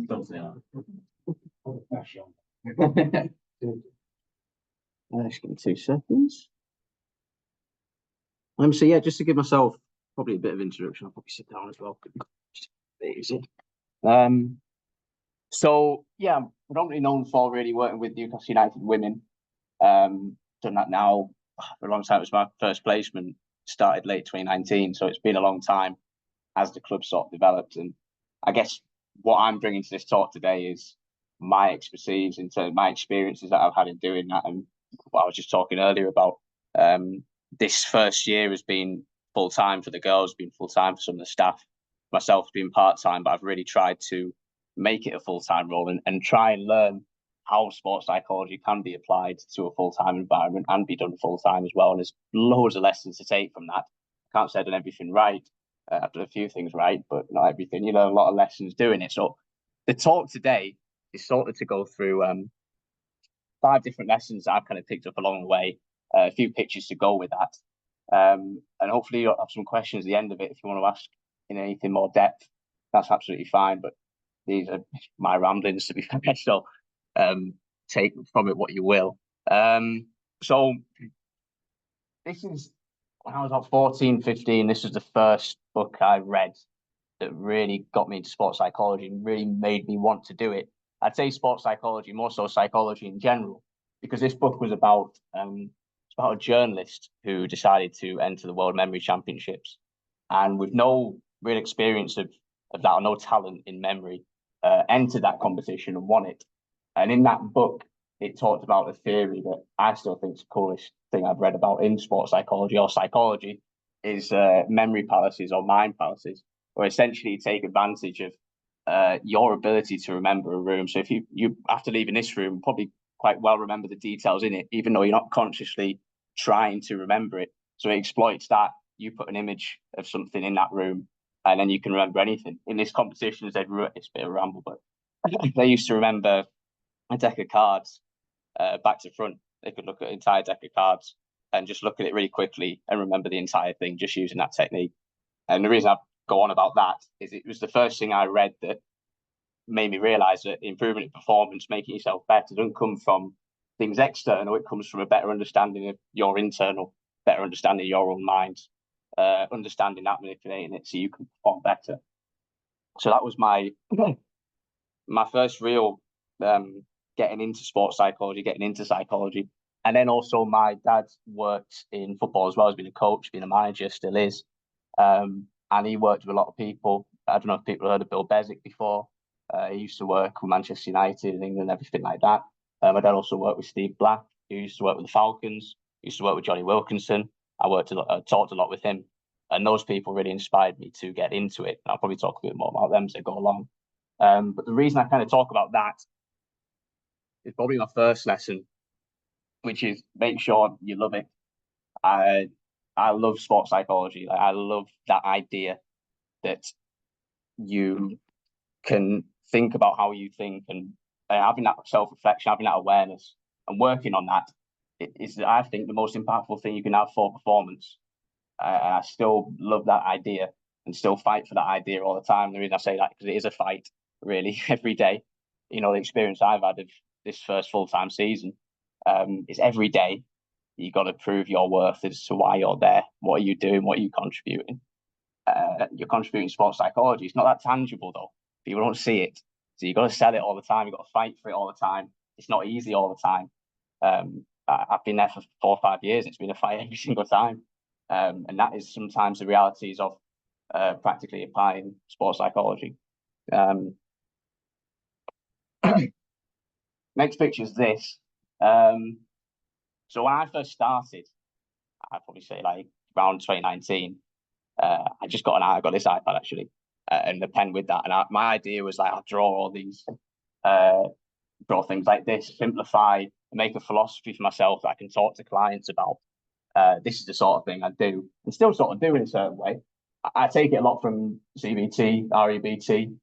Just give me 2 seconds. So yeah, just to give myself probably a bit of introduction, I'll probably sit down as well. Easy. So yeah, I'm predominantly known for really working with Newcastle United women. Done that now for a long time. It was my first placement, started late 2019, so it's been a long time as the club sort of developed. And I guess what I'm bringing to this talk today is my expertise in terms of my experiences that I've had in doing that, and what I was just talking earlier about. This first year has been full time for the girls, been full time for some of the staff. Myself has been part time, but I've really tried to make it a full time role and try and learn how sports psychology can be applied to a full time environment and be done full time as well. And there's loads of lessons to take from that. I can't say I've done everything right. I've done a few things right, but not everything. You know, a lot of lessons doing it. So the talk today is sort of to go through 5 different lessons that I've kind of picked up along the way. A few pictures to go with that. And hopefully you'll have some questions at the end of it if you want to ask in anything more depth. That's absolutely fine. But these are my ramblings, to be fair. So take from it what you will. So this is when I was about 14, 15. This was the first book I read that really got me into sports psychology and really made me want to do it. I'd say sports psychology, more so psychology in general, because this book was about a journalist who decided to enter the World Memory Championships, and with no real experience of that, or no talent in memory, entered that competition and won it. And in that book, it talked about a theory that I still think is the coolest thing I've read about in sports psychology or psychology, is memory palaces or mind palaces, where essentially you take advantage of your ability to remember a room. So if you after leaving this room, probably quite well remember the details in it, even though you're not consciously trying to remember it. So it exploits that. You put an image of something in that room, and then you can remember anything. In this competition, it's a bit of a ramble, but they used to remember a deck of cards back to front. They could look at an entire deck of cards and just look at it really quickly and remember the entire thing just using that technique. And the reason I go on about that is it was the first thing I read that made me realize that improvement in performance, making yourself better, doesn't come from things external. It comes from a better understanding of your internal, better understanding of your own mind, understanding that, manipulating it so you can perform better. So that was my first real getting into sports psychology, getting into psychology. And then also my dad worked in football as well. He's been a coach, been a manager, still is. And he worked with a lot of people. I don't know if people heard of Bill Bezic before. He used to work with Manchester United in England, everything like that. My dad also worked with Steve Black, who used to work with the Falcons, used to work with Johnny Wilkinson. I talked a lot with him. And those people really inspired me to get into it. And I'll probably talk a bit more about them as I go along. But the reason I kind of talk about that is probably my first lesson, which is make sure you love it. I love sports psychology. Like, I love that idea that you can think about how you think, and having that self-reflection, having that awareness and working on that is, I think, the most impactful thing you can have for performance. I still love that idea and still fight for that idea all the time. The reason I say that because it is a fight, really, every day. You know, the experience I've had of this first full-time season is every day you got to prove your worth as to why you're there. What are you doing? What are you contributing? You're contributing sports psychology. It's not that tangible, though. People don't see it. So you've got to sell it all the time. You've got to fight for it all the time. It's not easy all the time. I've been there for 4 or 5 years. It's been a fight every single time. And that is sometimes the realities of practically applying sports psychology. Next picture is this. So when I first started, I'd probably say like around 2019, I got this iPad actually, and the pen with that. And my idea was like, I'll draw all these, draw things like this, simplify, and make a philosophy for myself that I can talk to clients about. This is the sort of thing I do, and still sort of do in a certain way. I take it a lot from CBT, REBT,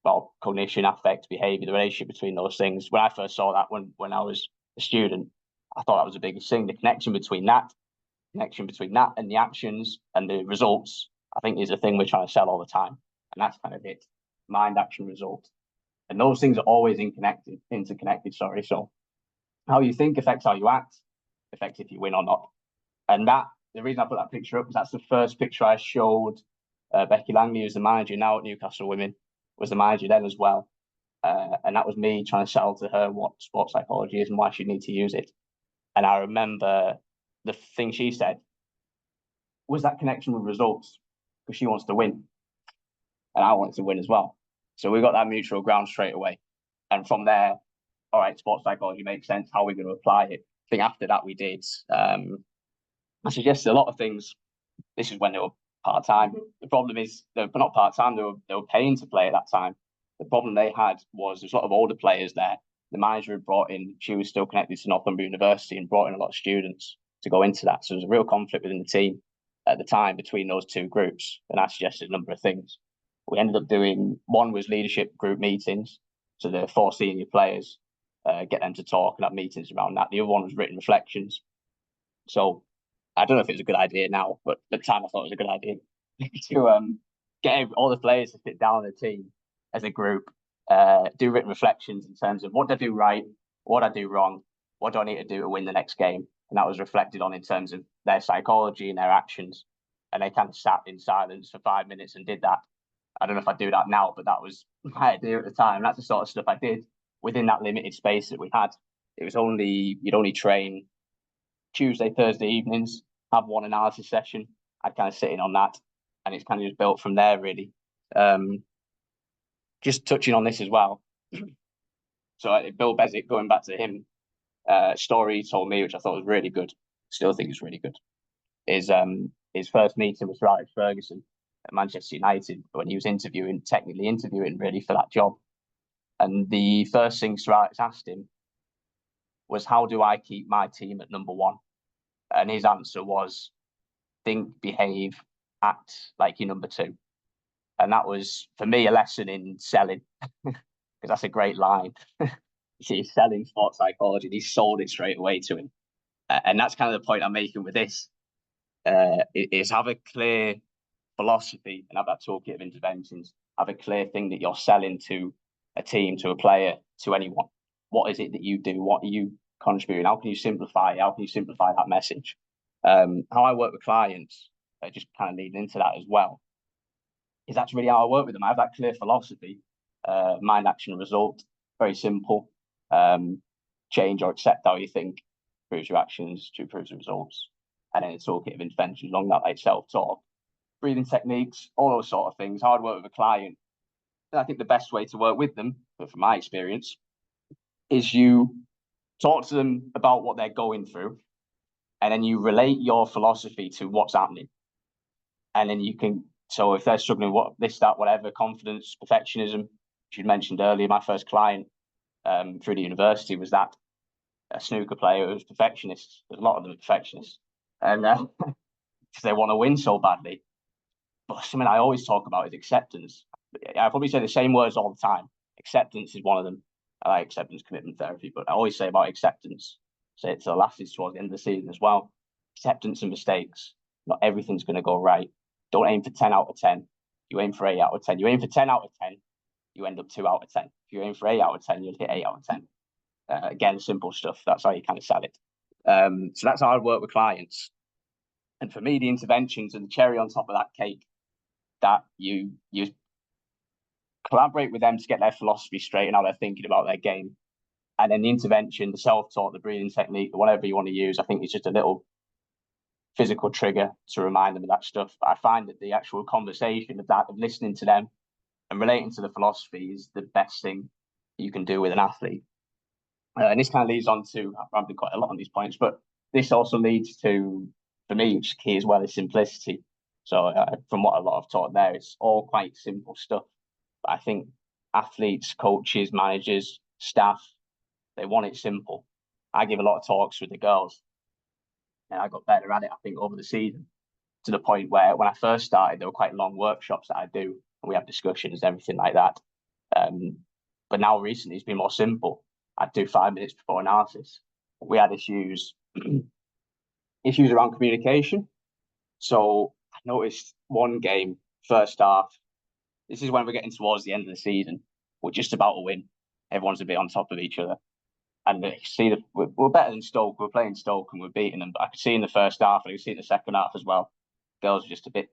well, cognition, affect, behavior, the relationship between those things. When I first saw that when I was a student, I thought that was the biggest thing. The connection between that and the actions and the results, I think, is a thing we're trying to sell all the time. And that's kind of it. Mind, action, result. And those things are always interconnected, sorry. So how you think affects how you act, affects if you win or not. And the reason I put that picture up is that's the first picture I showed Becky Langley, who's the manager now at Newcastle Women, was the manager then as well. And that was me trying to sell to her what sports psychology is and why she'd need to use it. And I remember the thing she said was that connection with results, because she wants to win. And I wanted to win as well. So we got that mutual ground straight away. And from there, all right, sports psychology makes sense. How are we going to apply it? I think after that we did. I suggested a lot of things. This is when they were part-time. The problem is they're not part-time, they were paying to play at that time. The problem they had was there's a lot of older players there. The manager had brought in, she was still connected to Northumberland University and brought in a lot of students to go into that. So there was a real conflict within the team at the time between those two groups. And I suggested a number of things. We ended up doing, one was leadership group meetings. So the 4 senior players, get them to talk and have meetings around that. The other one was written reflections. So I don't know if it was a good idea now, but at the time I thought it was a good idea to get all the players to sit down in a team as a group, do written reflections in terms of what did I do right, what did I do wrong, what do I need to do to win the next game. And that was reflected on in terms of their psychology and their actions. And they kind of sat in silence for 5 minutes and did that. I don't know if I do that now, but that was my idea at the time. That's the sort of stuff I did within that limited space that we had. You'd only train Tuesday, Thursday evenings, have one analysis session. I'd kind of sit in on that, and it's kind of just built from there, really. Just touching on this as well. So Bill Bezic, going back to him, story he told me, which I thought was really good, still think it's really good, is his first meeting with Sir Alex Ferguson at Manchester United when he was technically interviewing really for that job. And the first thing Sir Alex asked him was, how do I keep my team at number one? And his answer was, think, behave, act like you're number two. And that was, for me, a lesson in selling, because that's a great line. He's selling sports psychology. He sold it straight away to him. And that's kind of the point I'm making with this, is have a clear philosophy and have that toolkit of interventions. Have a clear thing that you're selling to a team, to a player, to anyone. What is it that you do? What are you contributing? How can you simplify it? How can you simplify that message? How I work with clients, just kind of leading into that as well, is that's really how I work with them. I have that clear philosophy, mind, action, result. Very simple. Change or accept how you think improves your actions to improve the results. And then a toolkit of interventions along that, like self-talk, breathing techniques, all those sort of things. How I'd work with a client. And I think the best way to work with them, but from my experience, is you talk to them about what they're going through, and then you relate your philosophy to what's happening. And then you can, so if they're struggling with this, that, whatever, confidence, perfectionism, which you mentioned earlier, my first client through the university was that a snooker player who was perfectionist. There's a lot of them are perfectionists, and because they want to win so badly. But something I always talk about is acceptance. I probably say the same words all the time. Acceptance is one of them. I like acceptance commitment therapy, but I always say about acceptance. Say it to the last, towards the end of the season as well. Acceptance and mistakes. Not everything's going to go right. Don't aim for 10 out of 10. You aim for 8 out of 10. You aim for 10 out of 10, you end up 2 out of 10. If you aim for 8 out of 10, you'll hit 8 out of 10. Again, simple stuff. That's how you kind of sell it. So that's how I work with clients. And for me, the interventions and the cherry on top of that cake, that you collaborate with them to get their philosophy straight and how they're thinking about their game. And then the intervention, the self-talk, the breathing technique, whatever you want to use, I think it's just a little physical trigger to remind them of that stuff. But I find that the actual conversation of that, of listening to them and relating to the philosophy, is the best thing you can do with an athlete. And this kind of leads on to, I've rambled quite a lot on these points, but this also leads to, for me, which is key as well, is simplicity. So from what a lot I've taught there, it's all quite simple stuff. But I think athletes, coaches, managers, staff, they want it simple. I give a lot of talks with the girls, and I got better at it, I think, over the season, to the point where when I first started, there were quite long workshops that I do, and we have discussions, everything like that. But now recently, it's been more simple. I'd do 5 minutes before analysis. We had issues around communication. So I noticed one game, first half, this is when we're getting towards the end of the season, we're just about to win. Everyone's a bit on top of each other. And you see, we're better than Stoke. We're playing Stoke and we're beating them. But I could see in the first half, and I could see in the second half as well, girls are just a bit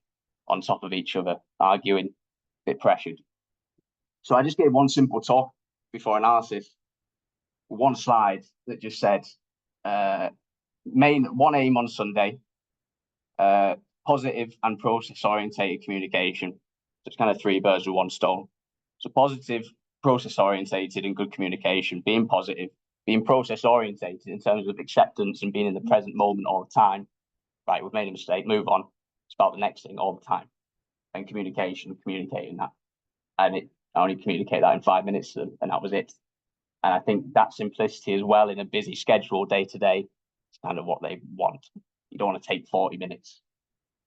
on top of each other, arguing, a bit pressured. So I just gave one simple talk before analysis, one slide that just said, one aim on Sunday, positive and process-orientated communication. So it's kind of 3 birds with 1 stone. So positive, process-orientated and good communication, being positive, being process-orientated in terms of acceptance and being in the present moment all the time. Right, we've made a mistake, move on. It's about the next thing all the time. And communicating that. And I only communicate that in 5 minutes, and that was it. And I think that simplicity as well in a busy schedule day to day is kind of what they want. You don't want to take 40 minutes.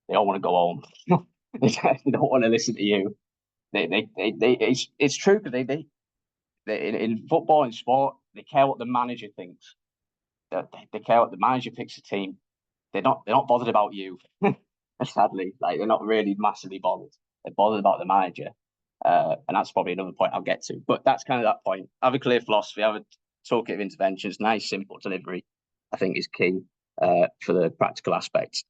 They all want to go home. They don't want to listen to you. It's true because they in football and sport, they care what the manager thinks. They care what the manager picks a team. They're not bothered about you. Sadly, like they're not really massively bothered. They're bothered about the manager. And that's probably another point I'll get to. But that's kind of that point. Have a clear philosophy, have a toolkit of interventions, nice, simple delivery, I think is key for the practical aspects.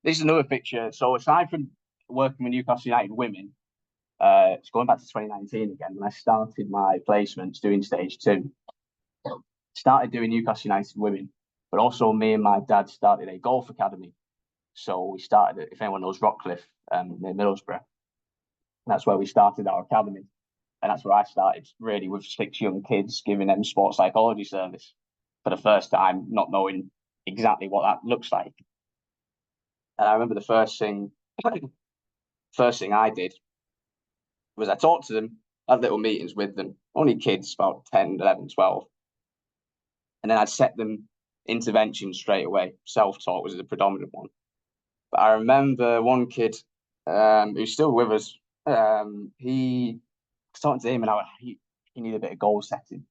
This is another picture. So aside from working with Newcastle United women, it's going back to 2019 again, when I started my placements doing stage 2. Started doing Newcastle United women, but also me and my dad started a golf academy. So we started, if anyone knows Rockcliffe, near Middlesbrough, that's where we started our academy. And that's where I started, really, with 6 young kids, giving them sports psychology service for the first time, not knowing exactly what that looks like. And I remember the first thing I did was I talked to them, had little meetings with them, only kids, about 10, 11, 12. And then I'd set them interventions straight away. Self-taught was the predominant one. But I remember one kid who's still with us, he talking to him and he needed a bit of goal setting.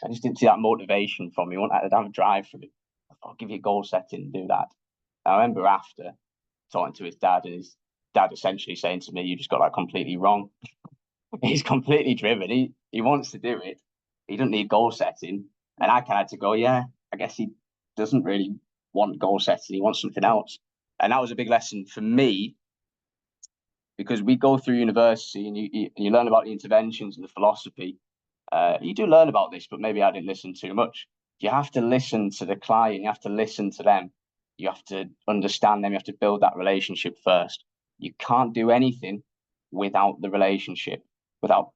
I just didn't see that motivation from him. I'd have a drive for him. I thought, I'll give you a goal setting and do that. And I remember after talking to his dad, and his dad essentially saying to me, "You just got that completely wrong." He's completely driven. He wants to do it. He doesn't need goal setting. And I kind of had to go, yeah, I guess he doesn't really want goal setting. He wants something else. And that was a big lesson for me, because we go through university and you learn about the interventions and the philosophy. You do learn about this, but maybe I didn't listen too much. You have to listen to the client. You have to listen to them. You have to understand them. You have to build that relationship first. You can't do anything without the relationship, without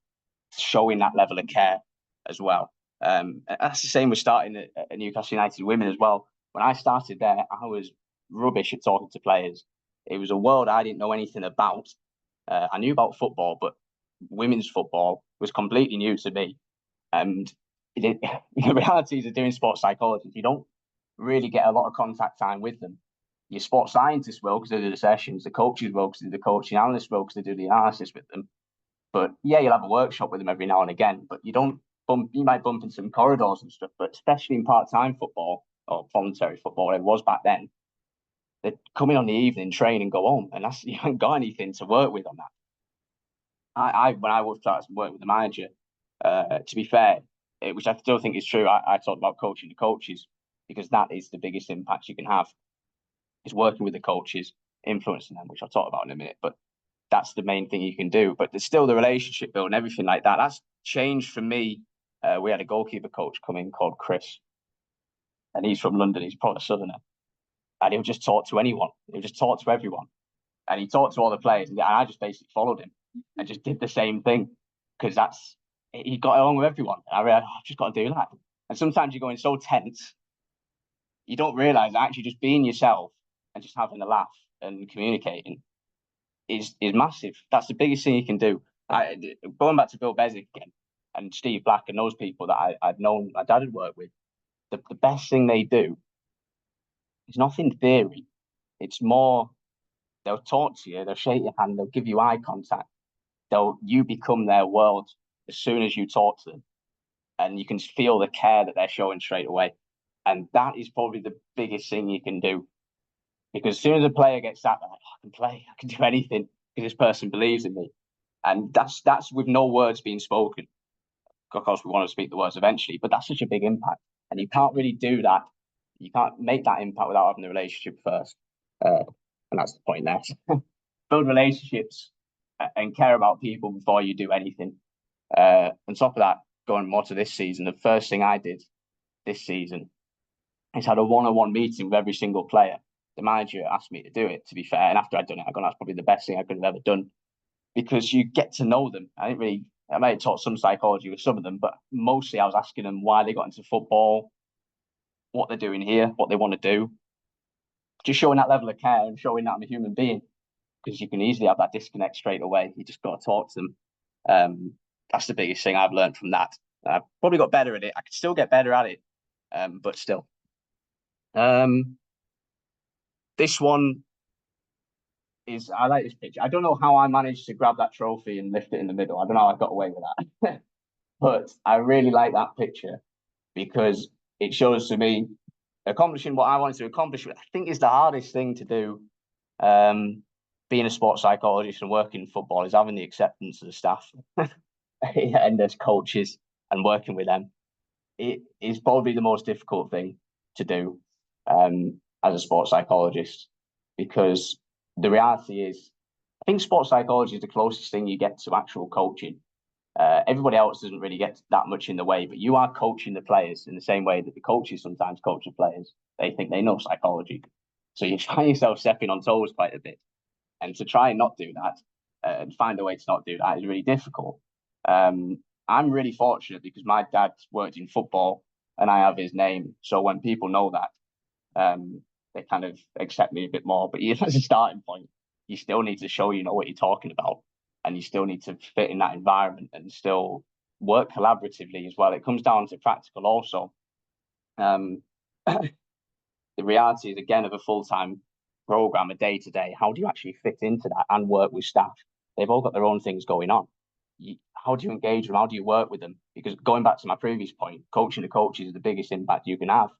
showing that level of care as well. That's the same with starting at Newcastle United women as well. When I started there, I was rubbish at talking to players. It was a world I didn't know anything about. I knew about football, but women's football was completely new to me. And the realities of doing sports psychology, you don't really get a lot of contact time with them. Your sports scientists will, because they do the sessions. The coaches will, because they do the coaching. Analysts will, because they do the analysis with them. But yeah, you'll have a workshop with them every now and again. But you might bump into some corridors and stuff. But especially in part-time football or voluntary football, whatever it was back then, they'd come in on the evening, train, and go home. And you haven't got anything to work with on that. When I started to work with the manager, to be fair, which I still think is true, I talked about coaching the coaches, because that is the biggest impact you can have, is working with the coaches, influencing them, which I'll talk about in a minute. But that's the main thing you can do. But there's still the relationship building, everything like that. That's changed for me. We had a goalkeeper coach come in called Chris, and he's from London. He's probably a southerner. And he'll just talk to anyone. He'll just talk to everyone. And he talked to all the players. And I just basically followed him and just did the same thing, because he got along with everyone. And I realized, I've just got to do that. And sometimes you're going so tense, you don't realize that actually just being yourself and just having a laugh and communicating is massive. That's the biggest thing you can do. Going back to Bill Bezic again, and Steve Black and those people that I'd known, my dad had worked with, the best thing they do is nothing theory. It's more, they'll talk to you, they'll shake your hand, they'll give you eye contact. You become their world as soon as you talk to them. And you can feel the care that they're showing straight away. And that is probably the biggest thing you can do. Because as soon as a player gets that, like, I can play, I can do anything, because this person believes in me. And that's with no words being spoken. Of course, we want to speak the words eventually, but that's such a big impact. And you can't really do that. You can't make that impact without having a relationship first. And that's the point there. Build relationships and care about people before you do anything. On top of that, going more to this season, the first thing I did this season is had a one-on-one meeting with every single player. The manager asked me to do it, to be fair. And after I'd done it, I gone, that's probably the best thing I could have ever done, because you get to know them. I may have taught some psychology with some of them, but mostly I was asking them why they got into football, what they're doing here, what they want to do. Just showing that level of care and showing that I'm a human being, because you can easily have that disconnect straight away. You just got to talk to them. That's the biggest thing I've learned from that. I've probably got better at it. I could still get better at it, but still. This one is, I like this picture. I don't know how I managed to grab that trophy and lift it in the middle. I don't know how I got away with that. But I really like that picture because it shows to me accomplishing what I wanted to accomplish. I think is the hardest thing to do. Being a sports psychologist and working in football is having the acceptance of the staff and as coaches and working with them. It is probably the most difficult thing to do as a sports psychologist, because the reality is, I think sports psychology is the closest thing you get to actual coaching. Everybody else doesn't really get that much in the way, but you are coaching the players in the same way that the coaches sometimes coach the players. They think they know psychology. So you find yourself stepping on toes quite a bit. And to try and not do that and find a way to not do that is really difficult. I'm really fortunate because my dad worked in football and I have his name. So when people know that, they kind of accept me a bit more. But as a starting point, you still need to show you know what you're talking about, and you still need to fit in that environment and still work collaboratively as well. It comes down to practical also. The reality is, again, of a full-time program, a day-to-day, how do you actually fit into that and work with staff? They've all got their own things going on. How do you engage them? How do you work with them? Because going back to my previous point, coaching the coaches is the biggest impact you can have.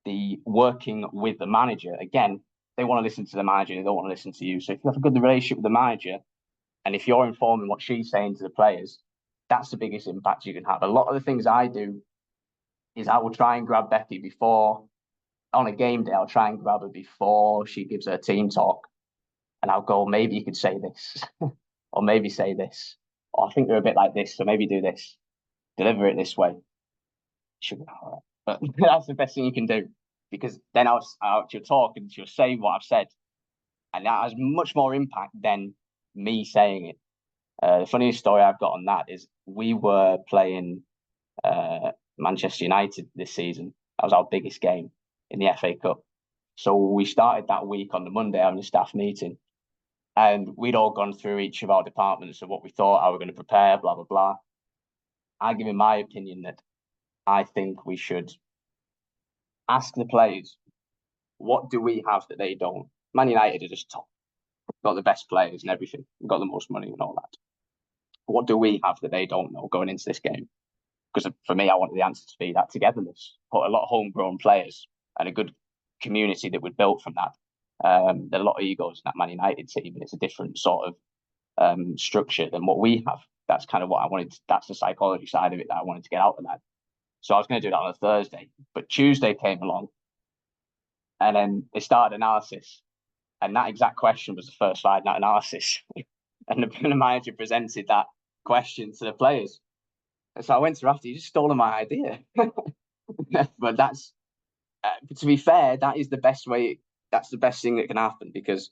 The working with the manager, again, they want to listen to the manager, they don't want to listen to you. So if you have a good relationship with the manager, and if you're informing what she's saying to the players, that's the biggest impact you can have. A lot of the things I do is I will try and grab Becky before, on a game day, I'll try and grab her before she gives her team talk. And I'll go, maybe you could say this, or maybe say this, or I think they're a bit like this, so maybe do this, deliver it this way. She'll go, all right. But that's the best thing you can do, because then she'll talk and she'll say what I've said. And that has much more impact than me saying it. The funniest story I've got on that is we were playing Manchester United this season. That was our biggest game in the FA Cup. So we started that week on the Monday having a staff meeting, and we'd all gone through each of our departments of what we thought, how we're going to prepare, blah, blah, blah. I give him my opinion that I think we should ask the players, what do we have that they don't? Man United are just top. We've got the best players and everything. We've got the most money and all that. What do we have that they don't know going into this game? Because for me, I wanted the answer to be that togetherness. Put a lot of homegrown players and a good community that would build from that. There are a lot of egos in that Man United team, and it's a different sort of structure than what we have. That's kind of what I wanted. That's the psychology side of it that I wanted to get out of that. So I was going to do that on a Thursday, but Tuesday came along, and then they started analysis, and that exact question was the first slide in that analysis, and the manager presented that question to the players. And so I went to after, you just stolen my idea. But that's, to be fair, that is the best way. That's the best thing that can happen, because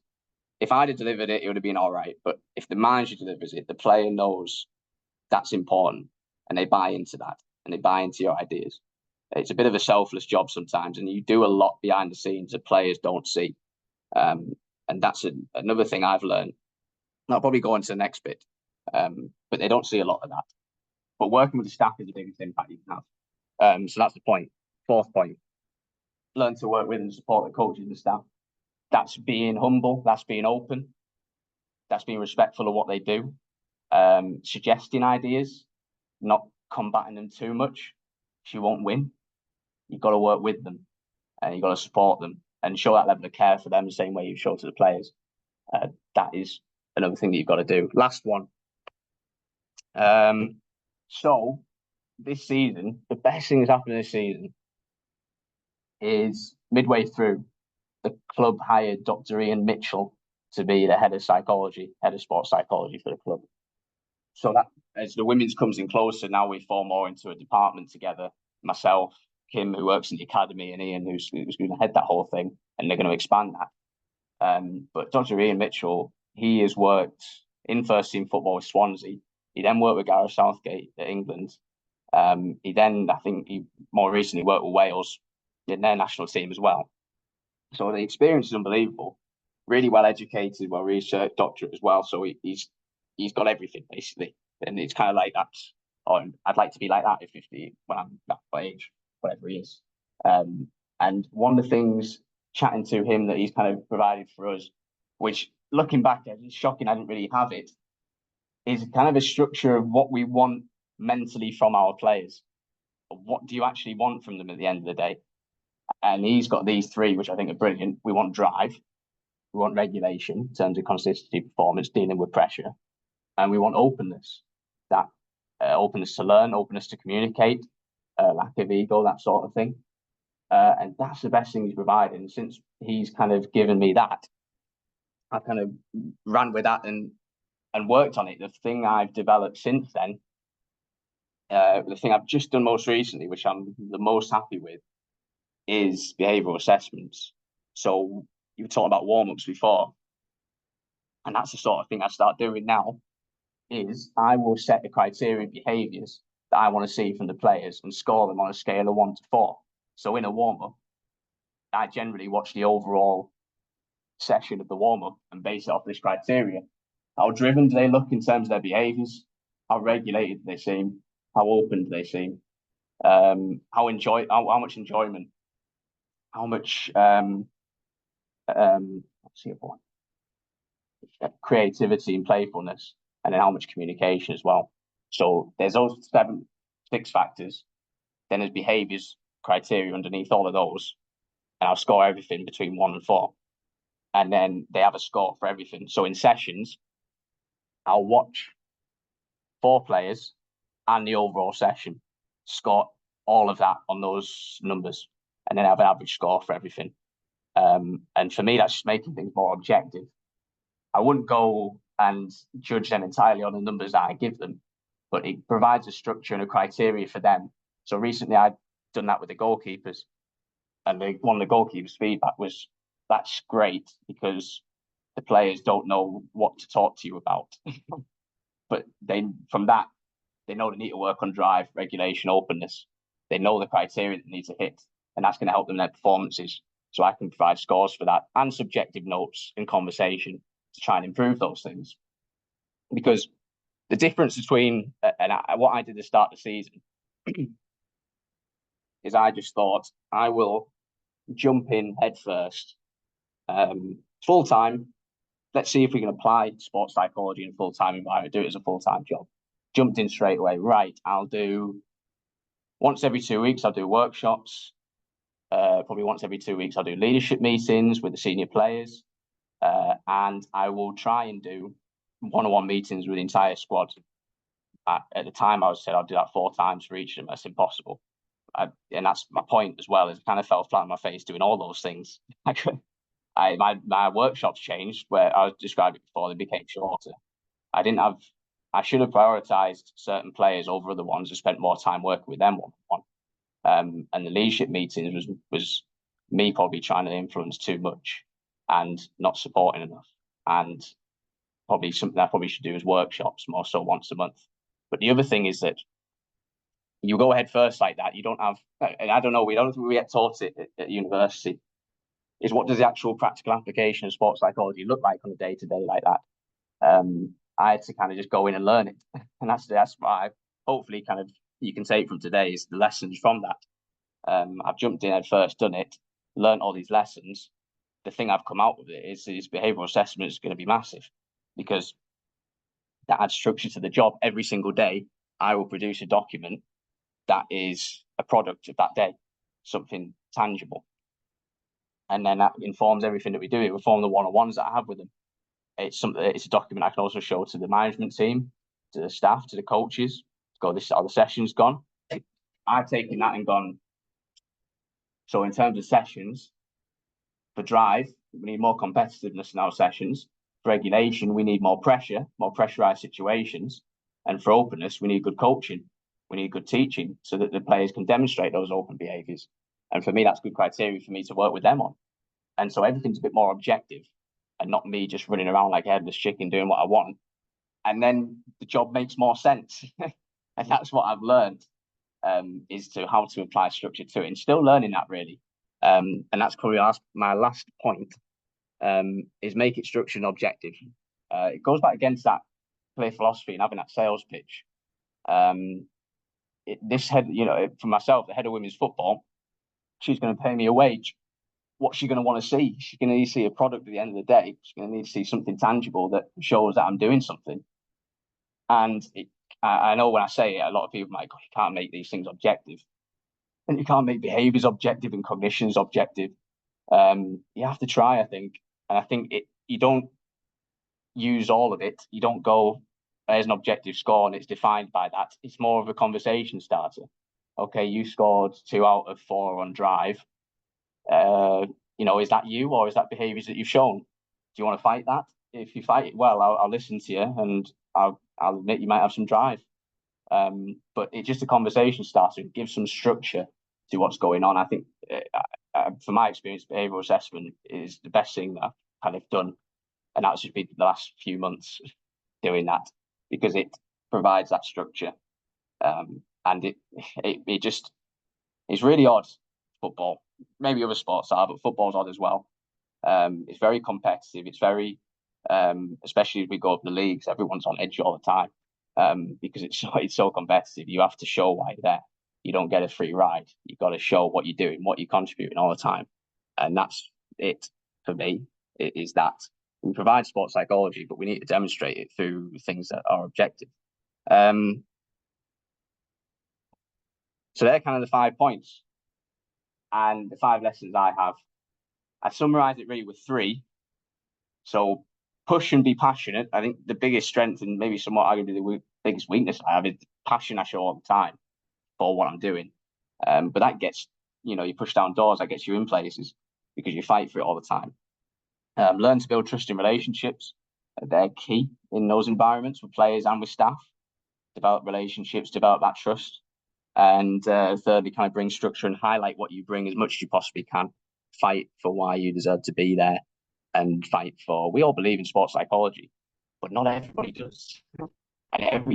if I'd have delivered it, it would have been all right. But if the manager delivers it, the player knows that's important, and they buy into that, and they buy into your ideas. It's a bit of a selfless job sometimes, and you do a lot behind the scenes that players don't see. And that's another thing I've learned. I'll probably go on to the next bit, but they don't see a lot of that. But working with the staff is the biggest impact you can have. So that's the point. Fourth point, learn to work with and support the coaches and the staff. That's being humble. That's being open. That's being respectful of what they do. Suggesting ideas, not combating them too much. You won't win. You've got to work with them, and you've got to support them and show that level of care for them the same way you show to the players. That is another thing that you've got to do. Last one, So this season, the best thing that's happened this season is midway through, the club hired Dr. Ian Mitchell to be the head of psychology, head of sports psychology for the club. So that as the women's comes in closer, now we fall more into a department together. Myself, Kim, who works in the academy, and Ian, who's going to head that whole thing, and they're going to expand that. But Dr. Ian Mitchell, he has worked in first team football with Swansea. He then worked with Gareth Southgate at England. He then, I think, he more recently worked with Wales in their national team as well. So the experience is unbelievable. Really well educated, well researched doctorate as well. So he's got everything basically, and it's kind of like that. Or I'd like to be like that if when I'm that age, whatever he is. And one of the things chatting to him that he's kind of provided for us, which looking back, it's shocking I didn't really have it, is kind of a structure of what we want mentally from our players. What do you actually want from them at the end of the day? And he's got these three, which I think are brilliant. We want drive, we want regulation in terms of consistency, performance, dealing with pressure, and we want openness. That openness to learn, openness to communicate, lack of ego, that sort of thing. And that's the best thing he's provided. And since he's kind of given me that, I kind of ran with that and worked on it. The thing I've developed since then, the thing I've just done most recently, which I'm the most happy with, is behavioural assessments. So you were talking about warm-ups before, and that's the sort of thing I start doing now, is I will set the criteria of behaviours that I want to see from the players and score them on a scale of 1 to 4. So in a warm-up, I generally watch the overall session of the warm-up and base it off this criteria. How driven do they look in terms of their behaviours? How regulated do they seem? How open do they seem? How much enjoyment? How much creativity and playfulness, and then how much communication as well. So there's those 6 factors. Then there's behaviours criteria underneath all of those, and I'll score everything between 1 and 4. And then they have a score for everything. So in sessions, I'll watch 4 players and the overall session, score all of that on those numbers, and then have an average score for everything. And for me, that's just making things more objective. I wouldn't go and judge them entirely on the numbers that I give them, but it provides a structure and a criteria for them. So recently I'd done that with the goalkeepers, and one of the goalkeepers' feedback was, that's great because the players don't know what to talk to you about. But from that, they know they need to work on drive, regulation, openness. They know the criteria that they need to hit, and that's going to help them in their performances. So I can provide scores for that and subjective notes in conversation to try and improve those things. Because the difference between what I did at the start of the season is I just thought I will jump in head first, full time. Let's see if we can apply sports psychology in a full-time environment, do it as a full-time job. Jumped in straight away. Right, I'll do once every 2 weeks, I'll do workshops. Probably once every 2 weeks, I'll do leadership meetings with the senior players. And I will try and do one-on-one meetings with the entire squad. At the time, I said I'll do that 4 times for each of them. That's impossible. And that's my point as well, is I kind of fell flat on my face doing all those things. My workshops changed, where I described it before, they became shorter. I should have prioritized certain players over other ones and spent more time working with them one-on-one. And the leadership meetings was me probably trying to influence too much and not supporting enough. And probably something I probably should do is workshops more so once a month. But the other thing is that you go ahead first like that, you don't have, and I don't know, we don't get taught it at university, is what does the actual practical application of sports psychology look like on a day-to-day like that? I had to kind of just go in and learn it. And that's why hopefully kind of you can take from today is the lessons from that. I've jumped in at first, done it, learned all these lessons. The thing I've come out with it is behavioural assessment is going to be massive, because that adds structure to the job. Every single day, I will produce a document that is a product of that day, something tangible. And then that informs everything that we do. It will form the one-on-ones that I have with them. It's a document I can also show to the management team to the staff, to the coaches, go, this is how the session's gone. I've taken that and gone, so in terms of sessions, for drive, we need more competitiveness in our sessions. For regulation, we need more pressure, more pressurized situations. And for openness, we need good coaching. We need good teaching so that the players can demonstrate those open behaviors. And for me, that's good criteria for me to work with them on. And so everything's a bit more objective and not me just running around like a headless chicken doing what I want. And then the job makes more sense. And that's what I've learned, is to how to apply structure to it, and still learning that really. And that's probably my last point, is make it structured and objective. It goes back against that clear philosophy and having that sales pitch. This head, for myself, the head of women's football, she's going to pay me a wage. What's she going to want to see? She's going to need to see a product at the end of the day. She's going to need to see something tangible that shows that I'm doing something. And I know when I say it, a lot of people are like, oh, you can't make these things objective. And you can't make behaviors objective and cognitions objective. You have to try, I think. And I think you don't use all of it. You don't go, there's an objective score and it's defined by that. It's more of a conversation starter. Okay, you scored 2 out of 4 on drive. Is that you, or is that behaviors that you've shown? Do you want to fight that? If you fight it well, I'll listen to you, and I'll admit you might have some drive. But it's just a conversation starter. It gives some structure to what's going on. I think, from my experience, behavioural assessment is the best thing that I've kind of done, and that's just been the last few months doing that, because it provides that structure, and it just is really odd. Football, maybe other sports are, but football's odd as well. It's very competitive. It's very, especially as we go up the leagues, everyone's on edge all the time, because it's so competitive. You have to show why you're there. You don't get a free ride. You've got to show what you're doing, what you're contributing all the time, and that's it for me. It is that we provide sports psychology, but we need to demonstrate it through things that are objective. So they're kind of the 5 points. And the 5 lessons I have, I summarize it really with 3. So push and be passionate. I think the biggest strength, and maybe somewhat arguably the biggest weakness I have, is the passion I show all the time for what I'm doing. But that gets, you push down doors, that gets you in places because you fight for it all the time. Learn to build trusting relationships. They're key in those environments with players and with staff. Develop relationships, develop that trust. And thirdly, kind of bring structure and highlight what you bring as much as you possibly can. Fight for why you deserve to be there, and fight for, we all believe in sports psychology, but not everybody does. And every